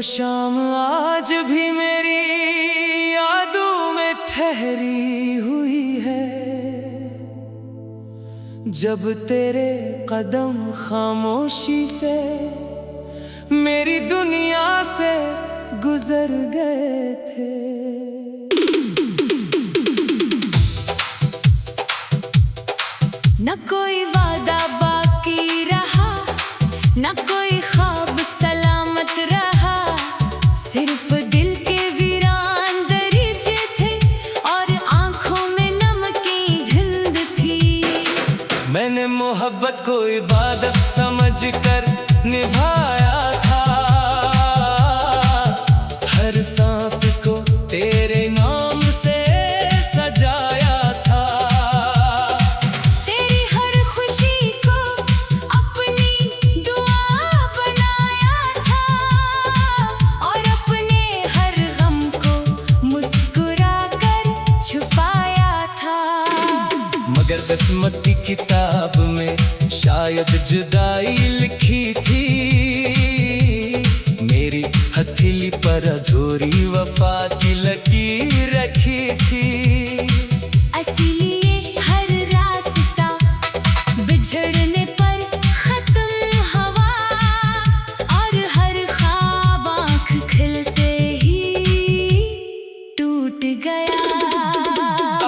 शाम आज भी मेरी यादों में ठहरी हुई है, जब तेरे कदम खामोशी से मेरी दुनिया से गुजर गए थे। न कोई वादा बाकी रहा, न कोई ख्वाब सलामत रहा, सिर्फ दिल के वीरान दरीचे थे और आंखों में नमकीन धुंध थी। मैंने मोहब्बत को इबादत समझकर निभाया था, हर सांस को तेरे नाम से सजाया था। तेरी हर खुशी को अपनी दुआ बनाया था और अपने हर गम को मुस्कुरा कर छुपाया था। मगर किस्मत की किताब में शायद जुदाई लिखी थी, मेरी हथेली पर अधूरी वफा की लकीर रखी थी। इसीलिए हर रास्ता बिछड़ने पर खत्म हवा और हर ख्वाब आँख खिलते ही टूट गया।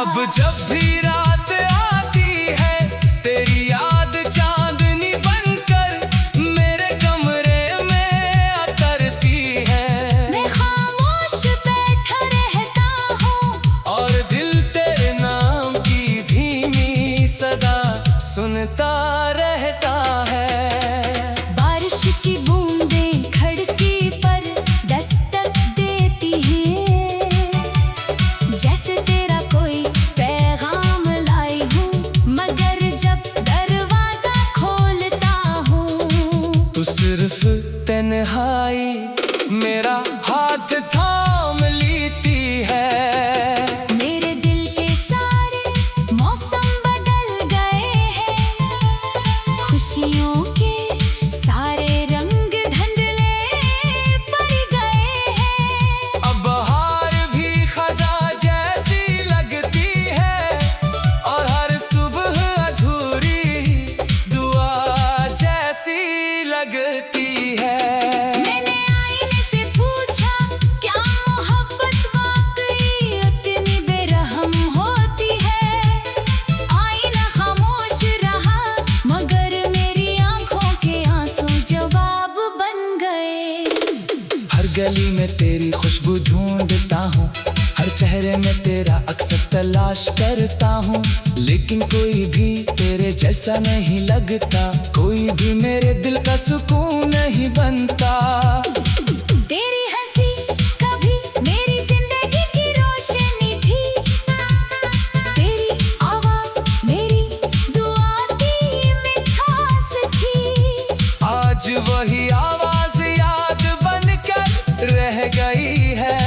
अब जब भी रात आती है तेरी याद चांदनी बनकर मेरे कमरे में उतरती है। मैं खामोश बैठा रहता हूँ और दिल तेरे नाम की धीमी सदा सुनता रहता है। बारिश की बूंदें खिड़की पर दस्तक देती हैं, जैसे तेरा कोई पैगाम लाई हूँ, मगर जब दरवाजा खोलता हूँ तू सिर्फ तन्हाई मेरा हाथ थाम लेती है। मेरे दिल के सारे मौसम बदल गए हैं, खुशियों के सारे रंग धुंधले पड़ गए हैं। अब बहार भी खजा जैसी लगती है और हर सुबह अधूरी दुआ जैसी लगती है। मैंने आईने से पूछा, क्या मोहब्बत वाकई उतनी बेरहम होती है? आईना खामोश रहा, मगर मेरी आंखों के आंसू जवाब बन गए। हर गली में तेरी खुशबू ढूंढता हूँ, हर चेहरे में तेरा अक्सर तलाश करता हूँ, लेकिन कोई भी तेरे जैसा नहीं लगता, कोई भी मेरे दिल का सुकून नहीं बनता। तेरी हंसी कभी मेरी जिंदगी की रोशनी थी, तेरी आवाज मेरी दुआ की मिठास थी। आज वही आवाज याद बनकर रह गई है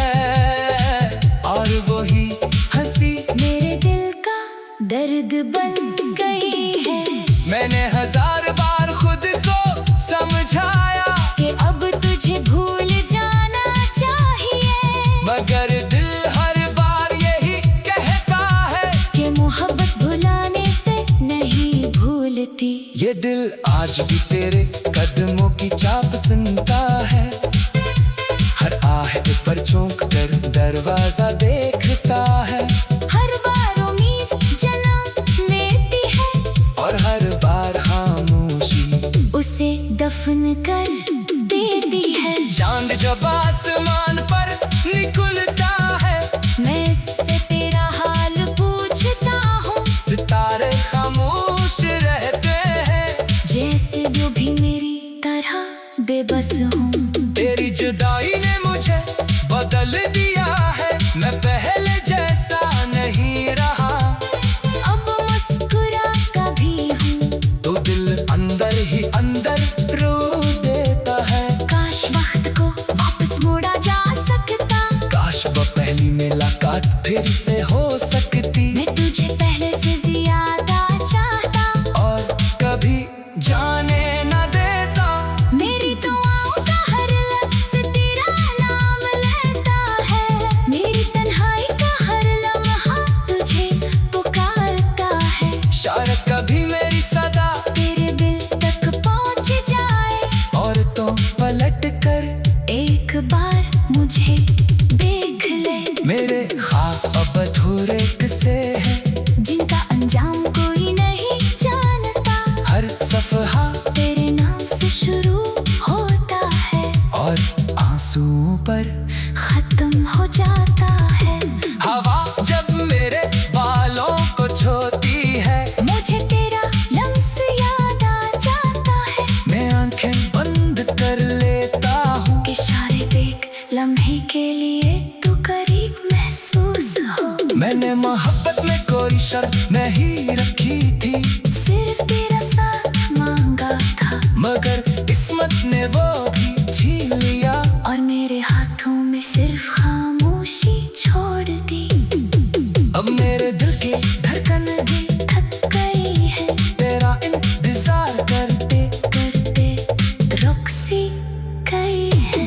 और वही हंसी मेरे दिल का दर्द बन गई है। मैंने हजार बार खुद को समझाया कि अब तुझे भूल जाना चाहिए, मगर दिल हर बार यही कहता है कि मोहब्बत भुलाने से नहीं भूलती। ये दिल आज भी तेरे कदमों की चाप सुनता है, हर आहट पर चौंक कर दरवाजा देखता है, हर बार उम्मीद जन्म लेती है और हर बार खामोशी उसे दफन कर देती है। चांद जब आसमान पर निकलता है मैं इससे तेरा हाल पूछता हूँ, सितारे खामोश रहते हैं, जैसे वो भी मेरी तरह बेबस हूँ। तेरी जुदाई ने मुझे बदल दिया है, मैं पहले जैसा नहीं रहा। अब मुस्कुरा कभी हूँ तो दिल अंदर ही अंदर रो देता है। काश वक्त को वापस मोड़ा जा सकता, काश वो पहली मुलाकात फिर से हो सकती, मैं तुझे पहले से ज्यादा चाहता और कभी जाने न देता। मेरी दुआओं का हर लफ्ज़ तेरा देख ले मेरे ख्वाब अब अधूरे किस्से हैं जिनका अंजाम कोई नहीं जानता। हर सफहा तेरे नाम से शुरू होता है और आंसुओं पर खत्म हो जाता है। हवा जब मेरे बालों को छूती है मुझे तेरा लम्स याद आ जाता है। मैं आंखें बंद कर लेता हूँ इशारे देख लम्हे के लिए तू करीब महसूस हो। मैंने मोहब्बत में कोई शर्त नहीं रखी थी सिर्फ तेरा साथ मांगा था मगर किस्मत ने वो भी छीन लिया और मेरे हाथों में सिर्फ खामोशी छोड़ दी। अब मेरे दिल की धड़कन भी थक गई है तेरा इंतजार करते करते रुक सी गई है।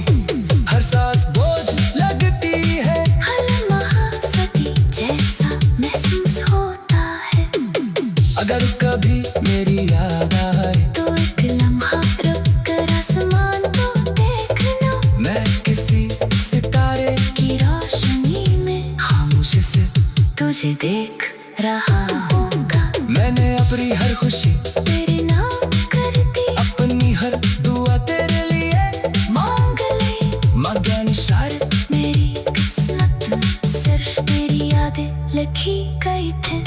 हर सांस बोझ लगती है हर लम्हा सदी जैसा महसूस होता है। अगर कभी मेरी याद आए तो एक लम्हा रुक कर आसमान को देखना। मैं किसी सितारे की रोशनी में खामोशी से तुझे देख रहा होगा। मैंने अपनी हर खुशी तेरे नाम करती अपनी हर दुआ तेरे लिए मांग ले। मांगा निशार मेरी किस्मत में सिर्फ तेरी यादें लिखी गई थी।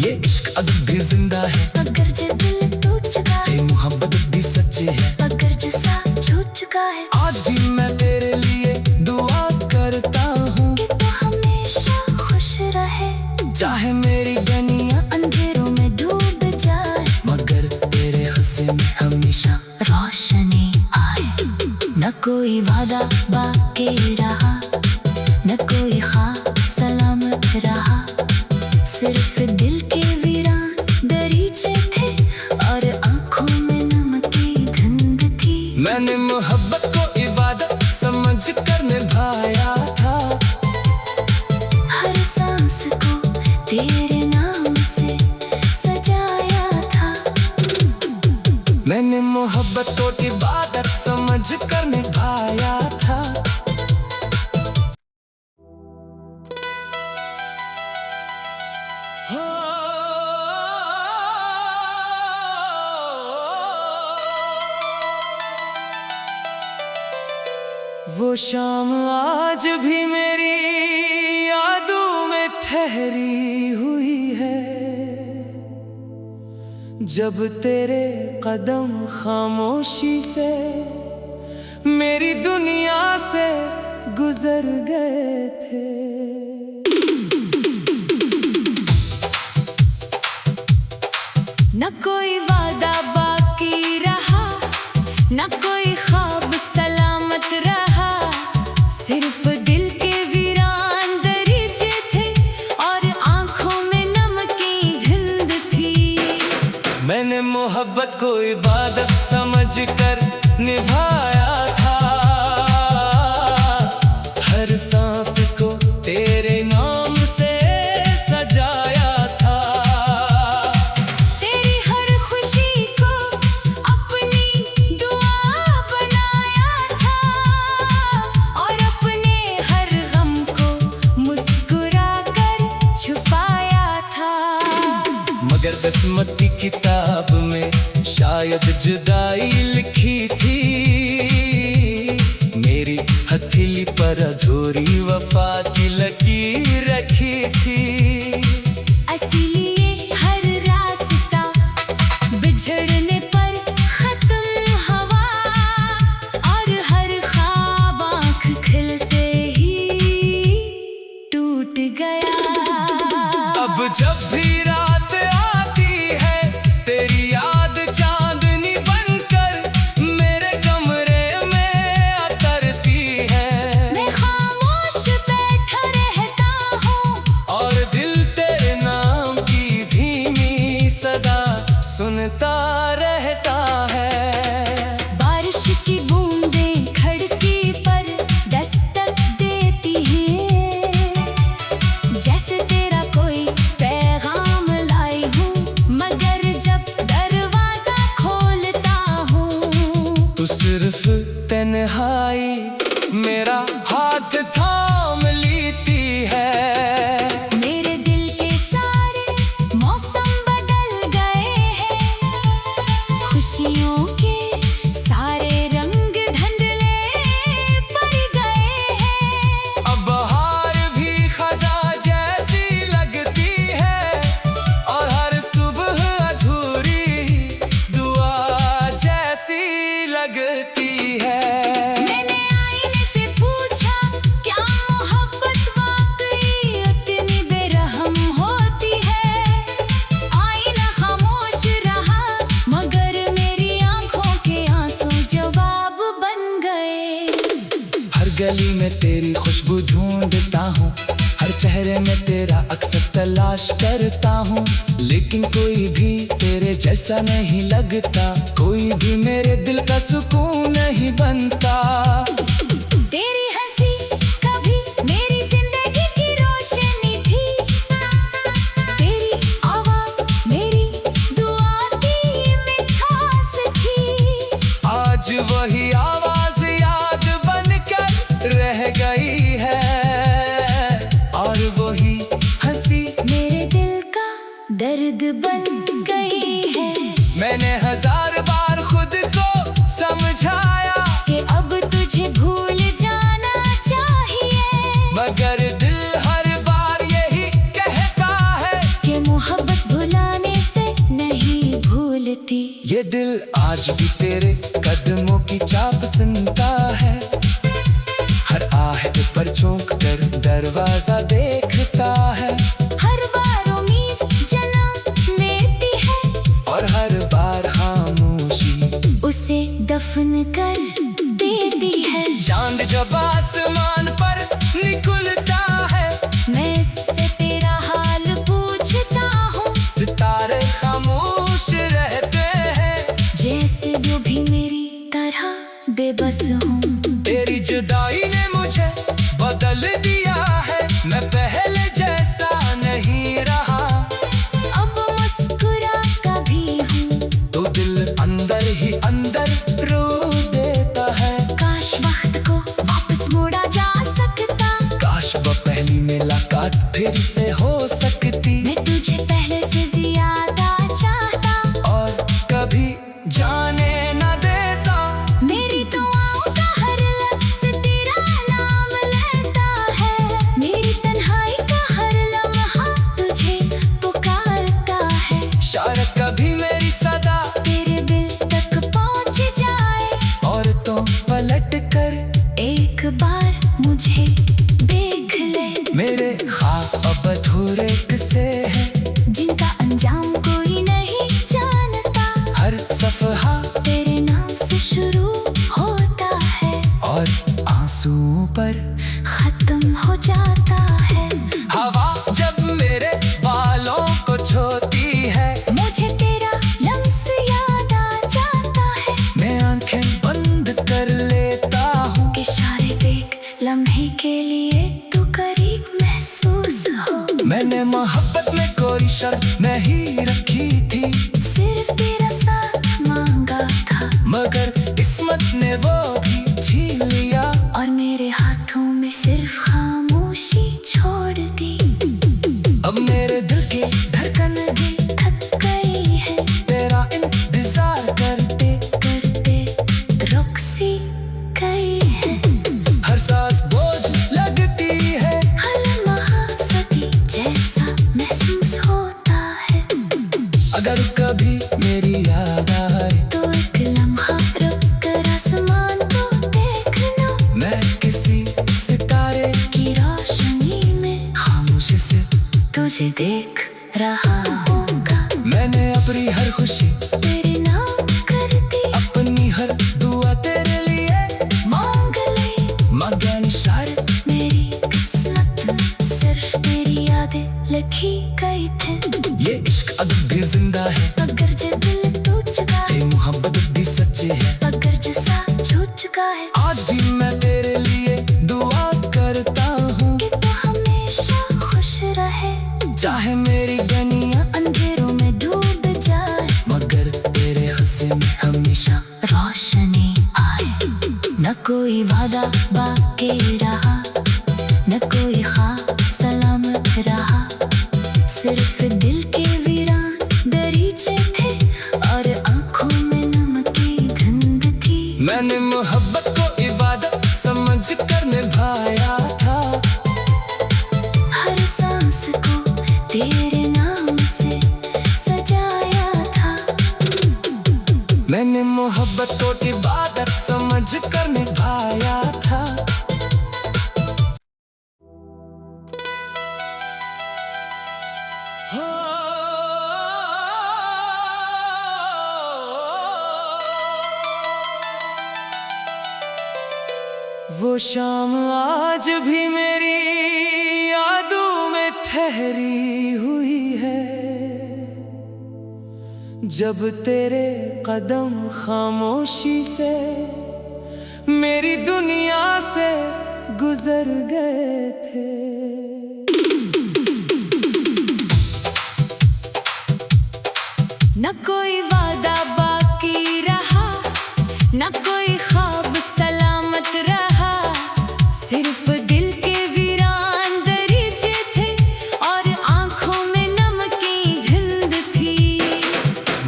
ये इश्क अब भी जिंदा है अगर जे दिल टूट चुका है ये मोहब्बत भी सच्ची है अगर जे साथ छूट चुका है आज भी मैं तेरे लिए दुआ करता हूँ कि तू हमेशा खुश रहे। चाहे मेरी दुनिया अंधेरों में डूब जाए मगर तेरे हंसे में हमेशा रोशनी आए। न कोई वादा बाकी रहा न कोई ख्वाब सलामत रहा। सिर्फ दिल के वीरान दरीचे थे और आंखों में नमक की धुंध थी। मैंने मोहब्बत को इबादत समझ कर निभाया था हर सांस को तेरे नाम से सजाया था। मैंने मोहब्बत को इबादत समझ कर निभाया था। वो शाम आज भी मेरी यादों में ठहरी हुई है जब तेरे कदम खामोशी से मेरी दुनिया से गुजर गए थे। न कोई वादा बाकी रहा न कोई ख्वाब सलामत रहा। सिर्फ दिल के वीरान दरीचे थे और आंखों में नमक की धुंध थी। मैंने मोहब्बत को इबादत समझ कर निभाया था हर सांस को तेरे नाम से सजाया था। तेरी हर खुशी को अपनी दुआ बनाया था और अपने हर गम को मुस्कुरा कर छुपाया था। मगर किस्मत की किताब में शायद जुदाई लिखी थी मेरी हथेली पर अधूरी वफा की लकीर रखी थी। इसीलिए हर रास्ता बिछड़ने पर खत्म हवा और हर ख्वाब आँख खिलते ही टूट गया। अब जब भी रात आती है तेरी याद चांदनी बनकर मेरे कमरे में उतरती है। मैं खामोश बैठा खुशबू ढूंढता हूँ, हर चेहरे में तेरा अक्सर तलाश करता हूँ, लेकिन कोई भी तेरे जैसा नहीं लगता, कोई भी मेरे दिल का सुकून नहीं बनता। तेरी हंसी कभी मेरी जिंदगी की रोशनी थी, तेरी आवाज मेरी दुआ की मिठास थी। आज वही आवाज याद बनकर रह गई है, और वही हंसी मेरे दिल का दर्द बन गई है। मैंने हजार बार खुद को समझाया कि अब तुझे भूल जाना चाहिए, मगर दिल हर बार यही कहता है कि मोहब्बत भुलाने से नहीं भूलती। ये दिल आज भी तेरे कदमों की चाप सुनता है, हर आहट पर चौंक कर दरवाजा देखता है, हर बार उम्मीद जन्म लेती है और हर बार खामोशी उसे दफन कर देती है। चांद जब आसमान पर निकलता है, मैं इससे तेरा हाल पूछता हूँ, सितारे खामोश रहते हैं, जैसे वो भी मेरी तरह बेबस हूँ। तेरी जुदाई ने मुझे बदल दिया है, मैं पहले जैसा नहीं रहा, अब मुस्कुरा कभी हूँ तो दिल अंदर ही अंदर रो देता है। काश वक्त को वापस मोड़ा जा सकता, काश वो पहली मुलाकात फिर से हो सकती, मैं तुझे पहले से ज्यादा चाहता, और कभी जाने न देता। मेरी दुआओं का हर लफ्ज़ तेरा नाम लेता है, मेरी तन्हाई का हर लम्हा तुझे पुकारता है। शायद कभी मेरी सदा तेरे दिल तक पहुँच जाए, और तो पलट कर एक बार मुझे देख ले। मेरे ख्वाब अब अधूरे किस्से हैं, जिनका अंजाम कोई नहीं जानता, हर सफहा तेरे नाम से शुरू होता है और आंसुओं पर खत्म हो जाता है। हवा जब मेरे बालों को छूती है, मुझे तेरा लम्स याद आ जाता है, मैं आंखें बंद कर लेता हूँ, इशारे देख लम्हे के लिए तू करीब महसूस हो। मैंने मोहब्बत में कोई शर्त नहीं रखी थी, सिर्फ तेरा साथ मांगा था, मगर किस्मत ने वो भी छीन लिया, और मेरे हाथों में सिर्फ खामोशी छोड़ दी। अब मेरे दिल की धड़कन भी थक गई है, तेरा इंतजार करते करते रुक सी गई है। हर सांस बोझ लगती है, हर लम्हा सदी जैसा महसूस होता है, अगर कभी मेरी याद आए तो एक लम्हा रुक कर आसमान को देखना, मैं किसी सितारे की रोशनी में खामोशी से तुझे देख रहा होगा। मैंने अपनी हर खुशी तेरे नाम कर दी, अपनी हर दुआ तेरे लिए मांग ले मांगा निशार, मेरी किस्मत में सिर्फ तेरी यादें लिखी गई थी। ये इश्क अब भी जिंदा है, अगर जो दिल टूट चुका है, ये मोहब्बत भी सच्ची है, अगर जो साथ छूट चुका है, आज भी मैं तेरे लिए दुआ करता हूँ, कि तू हमेशा खुश रहे। चाहे मेरी गनियाँ वो शाम आज भी मेरी यादों में ठहरी हुई है, जब तेरे कदम खामोशी से मेरी दुनिया से गुजर गए थे। न कोई वादा बाकी रहा, न कोई ख्वाब सलामत रहा, सिर्फ दिल के वीरान दरीचे थे और आंखों में नमकीन धुंध थी।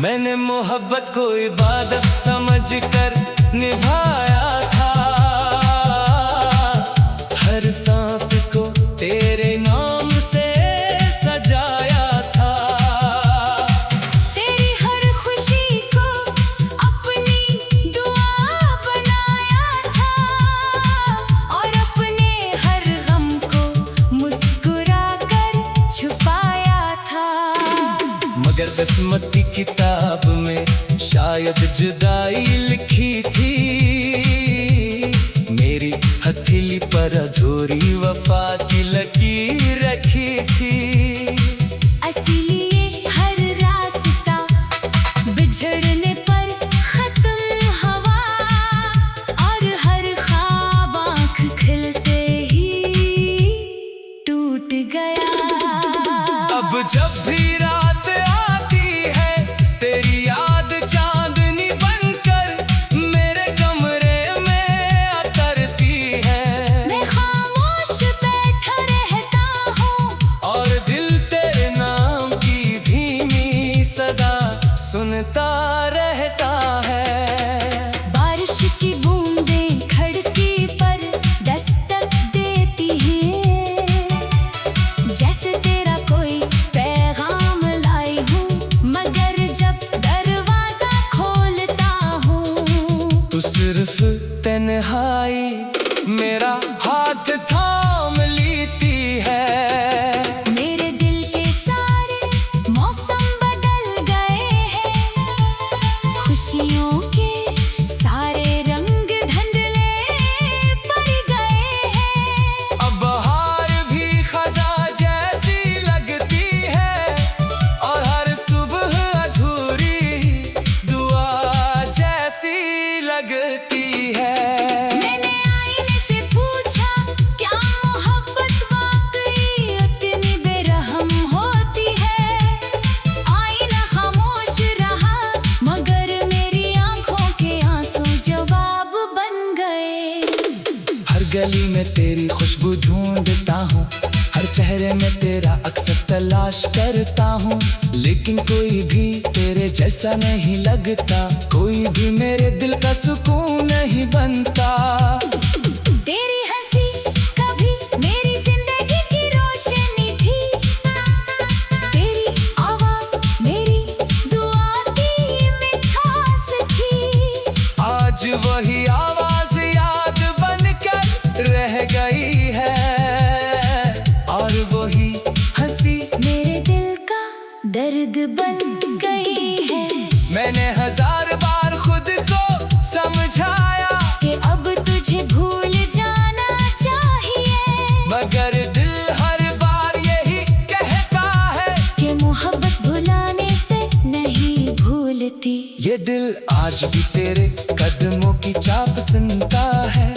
मैंने मोहब्बत को इबादत समझकर निभाया था, हर सांस को तेरे नाम से सजाया था। तेरी हर खुशी को अपनी दुआ बनाया था और अपने हर गम को मुस्कुरा कर छुपाया था। मगर किस्मत की किताब में शायद जुदाई लिखी थी, मेरी हथेली पर अधूरी वफा की लकीर रखी थी। इसीलिए हर रास्ता बिछड़ने पर खत्म हुआ और हर ख्वाब आँख खुलते ही टूट गया। अब जब भी रात आती है तेरी याद चांदनी बनकर मेरे कमरे में उतरती है। मैं खामोश बैठा रहता हूँ और दिल तेरे नाम की धीमी सदा सुनता रहता है। बारिश की बूंदें खिड़की पर दस्तक देती हैं, जैसे तेरा कोई पैगाम लाई हूँ, मगर जब दरवाजा खोलता हूँ तू सिर्फ तन्हाई मेरा हाथ थाम लेती है। मेरे दिल के सारे मौसम बदल गए हैं, खुशियों के सारे रंग धुंधले पड़ गए हैं। अब बहार भी खजा जैसी लगती है और हर सुबह अधूरी दुआ जैसी लगती है। मैंने आईने से पूछा, क्या मोहब्बत वाकई इतनी बेरहम होती है? आईना खामोश रहा, मगर मेरी आंखों के आंसू जवाब बन गए। हर गली में तेरी खुशबू ढूंढता हूँ, हर चेहरे में तेरा अक्सर तलाश करता हूँ, लेकिन कोई भी तेरे जैसा नहीं लगता, कोई भी मेरे दिल का सुकून नहीं बनता। तेरी हंसी कभी मेरी जिंदगी की रोशनी थी, तेरी आवाज मेरी दुआ की मिठास थी। आज वही आवाज याद बनकर रह गई है और वही हंसी मेरे दिल का दर्द बन गई है। मैंने हजार बार खुद को समझाया कि अब तुझे भूल जाना चाहिए, मगर दिल हर बार यही कहता है कि मोहब्बत भुलाने से नहीं भूलती। ये दिल आज भी तेरे कदमों की चाप सुनता है,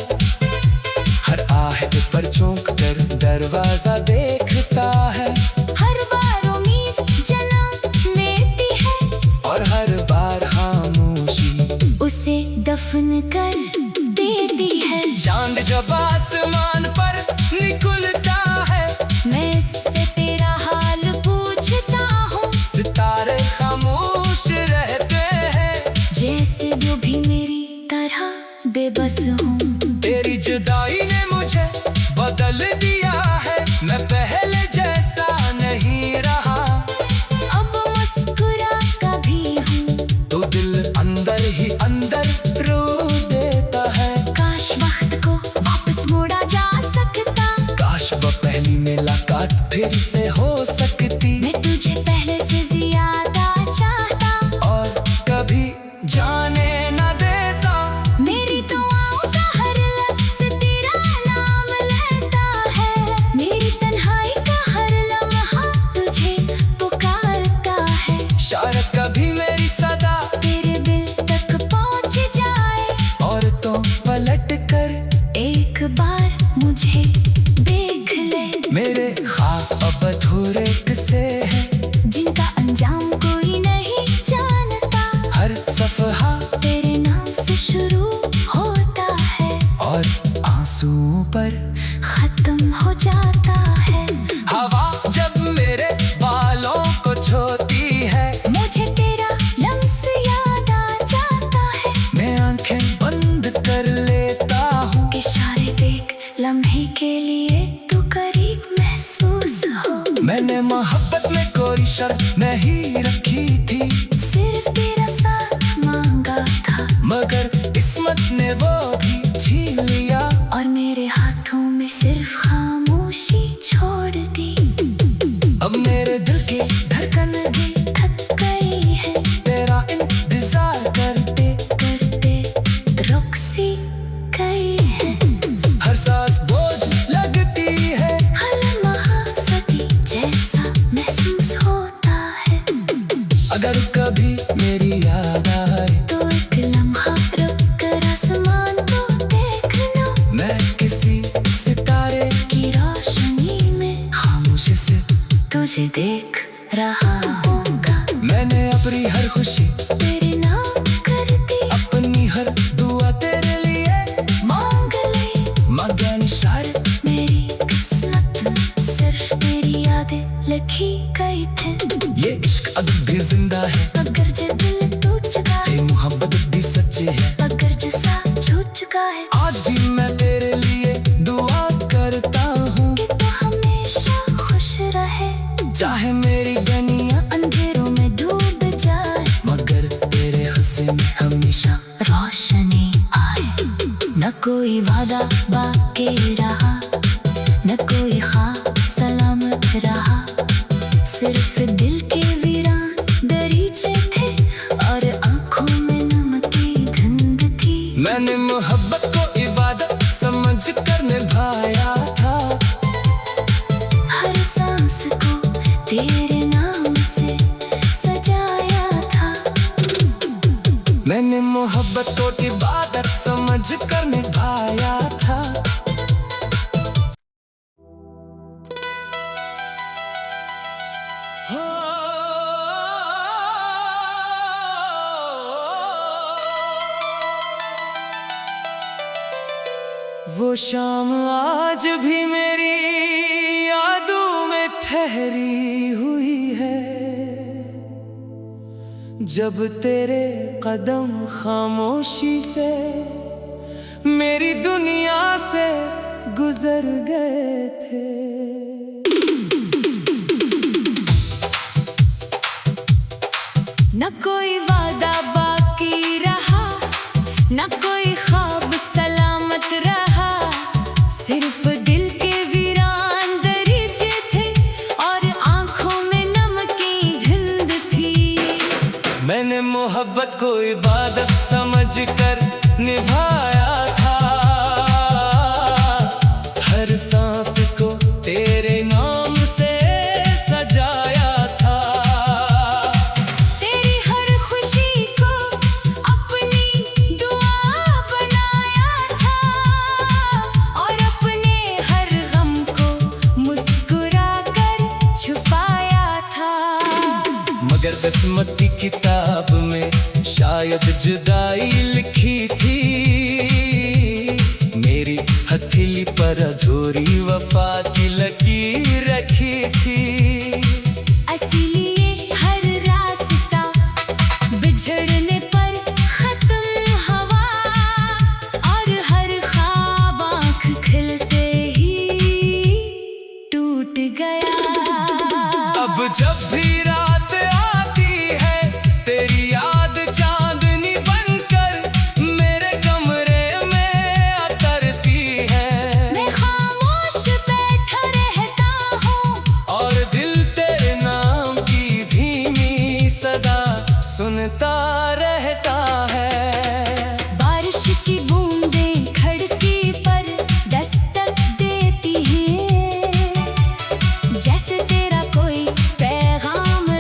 हर आहट पर चौंक कर दरवाजा देखता है, हर बार उम्मीद जन्म लेती है और हर बार खामोशी उसे दफन कर देती है। चांद जब आसमान पर निकलता है मैं इससे तेरा हाल पूछता हूँ, सितारे खामोश रहते हैं, जैसे वो भी मेरी तरह बेबस हूँ। तेरी जुदाई ने मुझे बदल दिया है, मैं पहले जैसा नहीं रहा। अब मुस्कुरा कभी हूँ तो दिल अंदर ही अंदर रो देता है। काश वक्त को वापस मोड़ा जा सकता, काश वो पहली मुलाकात फिर से हो सकती, मैं तुझे पहले से ज्यादा चाहता और कभी जाने न देता। मेरी दुआओं का हर लफ्ज़ तेरा मेरे ख्वाब अब अधूरे किस्से हैं, जिनका अंजाम कोई नहीं जानता। हर सफहा तेरे नाम से शुरू होता है और आंसुओं पर खत्म हो जाता है। हवा जब मेरे बालों को छूती है, मुझे तेरा लम्स याद आ जाता है। मैं आंखें बंद कर लेता हूँ, इशारे देख लम्हे के लिए तू करीब महसूस हो। मैंने मोहब्बत में कोई शर्त नहीं रखी थी, सिर्फ तेरा साथ मांगा था, मगर किस्मत ने वो भी छीन लिया। और मेरे हाथों में सिर्फ खामोशी छोड़ दी। अब मेरे दिल की धड़कन भी थक गई है तेरा इंतजार करते, करते, रुक सी गई है। हर सांस बोझ लगती है, हर लम्हा सदी जैसा महसूस होता है। अगर कभी मेरी याद आए तो एक लम्हा रुक कर आसमान को देखना, मैं किसी सितारे की रोशनी में खामोशी से तुझे देख रहा होगा। मैंने अपनी हर खुशी तेरे नाम कर दी, अपनी हर दुआ तेरे लिए मांग ले मांगा निशार। मेरी किस्मत में सिर्फ तेरी यादें लिखी गई थी। ये इश्क अब भी जिंदा है, अगर जो दिल टूट चुका है, ये मोहब्बत भी सच्ची है। अगर जो साथ छूट चुका है, आज भी मैं तेरे लिए दुआ करता हूँ, कि तू हमेशा खुश रहे। चाहे मेरी गनियाँ अंधेरों में डूब जाए, मगर तेरे हंसे में हमेशा रोशनी आए। न कोई वादा बाकी रहा, न कोई ख्वाब सलामत रहा, सिर्फ दिल के वीरान दरीचे थे और आंखों में नमक की धुंध थी। मैंने मोहब्बत को इबादत समझ कर निभाया था, हर सांस को तेरे नाम से सजाया था। मैंने मोहब्बत को इबादत समझ कर निभाया था। वो शाम आज भी मेरी यादों में ठहरी हुई है, जब तेरे कदम खामोशी से मेरी दुनिया से गुजर गए थे। न कोई वादा बाकी रहा, न कोई ख्वाब सलामत रहा, सिर्फ दिल के वीरान दरीचे थे और आंखों में नमक की धुंध थी। मैंने मोहब्बत को इबादत समझ कर निभाया था, हर सांस को तेरे नाम से सजाया था। तेरी हर खुशी को अपनी दुआ बनाया था, और अपने हर गम को मुस्कुरा कर छुपाया था। मगर किस्मत की किताब में शायद जुदाई लिखी थी, मेरी हथेली पर अधूरी वफा की लकीर रखी थी। इसीलिए हर रास्ता बिछड़ने पर खत्म हुआ, और हर ख्वाब आँख खिलते ही टूट गया। अब जब भी रात आती है, तेरी याद चांदनी बनकर मेरे कमरे में उतरती है। मैं खामोश बैठा रहता हूँ, और दिल तेरे नाम की धीमी सदा सुनता रहता है। बारिश की बूंदें खिड़की पर दस्तक देती हैं, जैसे तेरा कोई पैगाम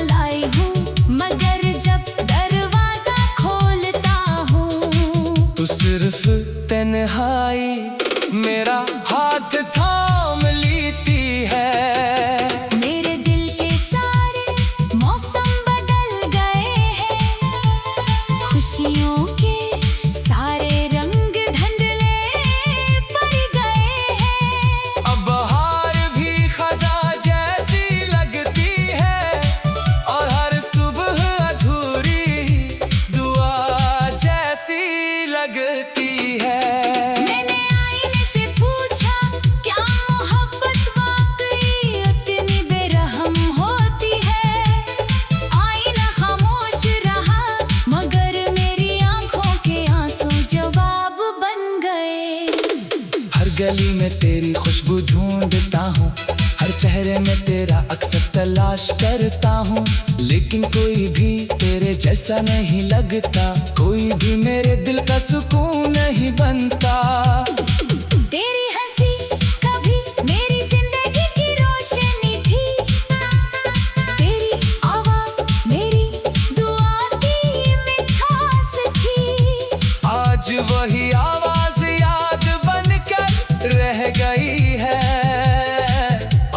हर चेहरे में तेरा अक्सर तलाश करता हूँ, लेकिन कोई भी तेरे जैसा नहीं लगता। कोई भी मेरे दिल का सुकून नहीं बनता। तेरी हंसी कभी मेरी जिंदगी की रोशनी थी, तेरी आवाज मेरी दुआ की मिठास थी। आज वही आवाज याद बनकर रह गई है,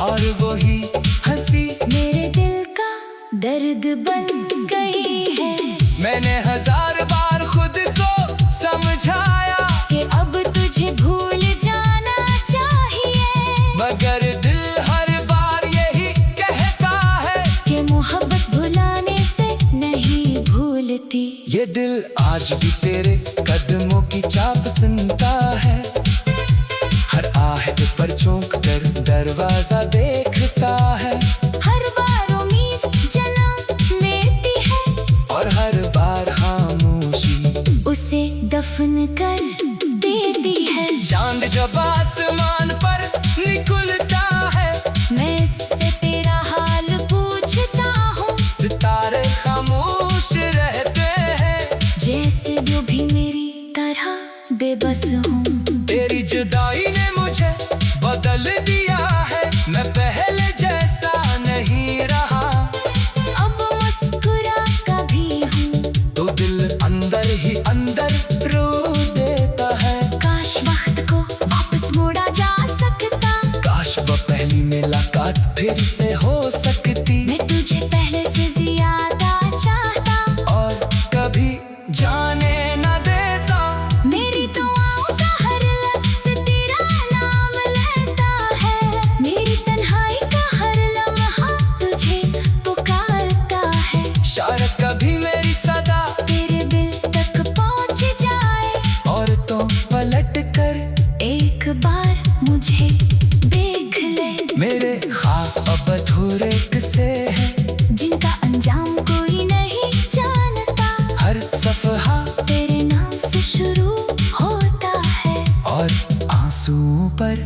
और वही हंसी मेरे दिल का दर्द बन गई है। मैंने हजार बार खुद को समझाया कि अब तुझे भूल जाना चाहिए, मगर दिल हर बार यही कहता है कि मोहब्बत भुलाने से नहीं भूलती। ये दिल आज भी तेरे कदमों की चाप सुनता है, हर आहट पर चौंक कर दरवाजा देखता है। हर बार उम्मीद जन्म लेती है, और हर बार खामोशी उसे दफन कर देती है। चांद जब आसमान पर निकलता है, मैं इससे तेरा हाल पूछता हूँ, सितारे खामोश रहते हैं, जैसे जो भी मेरी तरह बेबस हूँ। तेरी जुदाई ने मुझे बदल दिया है, मैं पहले जैसा नहीं रहा। अब मुस्कुरा कभी हूँ तो दिल अंदर ही अंदर रो देता है। काश वक्त को वापस मोड़ा जा सकता, काश वो पहली मुलाकात फिर से हो सकती, मैं तुझे पहले से ज्यादा चाहता, और कभी जाने न देता। मेरी दुआओं का हर लफ्ज़ तेरा नाम लेता है, मेरी तन्हाई का हर लम्हा तुझे पुकारता है। शायद कभी मेरी सदा तेरे दिल तक पहुँच जाए, और तो पलट कर एक बार मुझे देख ले। मेरे ख्वाब अब अधूरे किस्से हैं, जिनका अंजाम कोई नहीं जानता, हर सफहा तेरे नाम से शुरू होता है, और आंसुओं पर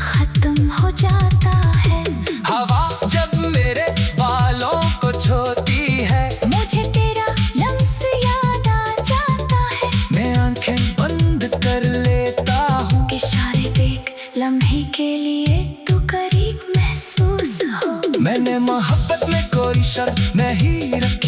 खत्म हो जाता है। हवा जब मेरे बालों को छूती है, मुझे तेरा लम्स याद आ जाता है, मैं आंखें बंद कर लेता हूँ। इशारे देख लम्हे के लिए तू करीब महसूस हो। मैंने मोहब्बत में कोई शर्त नहीं रखी।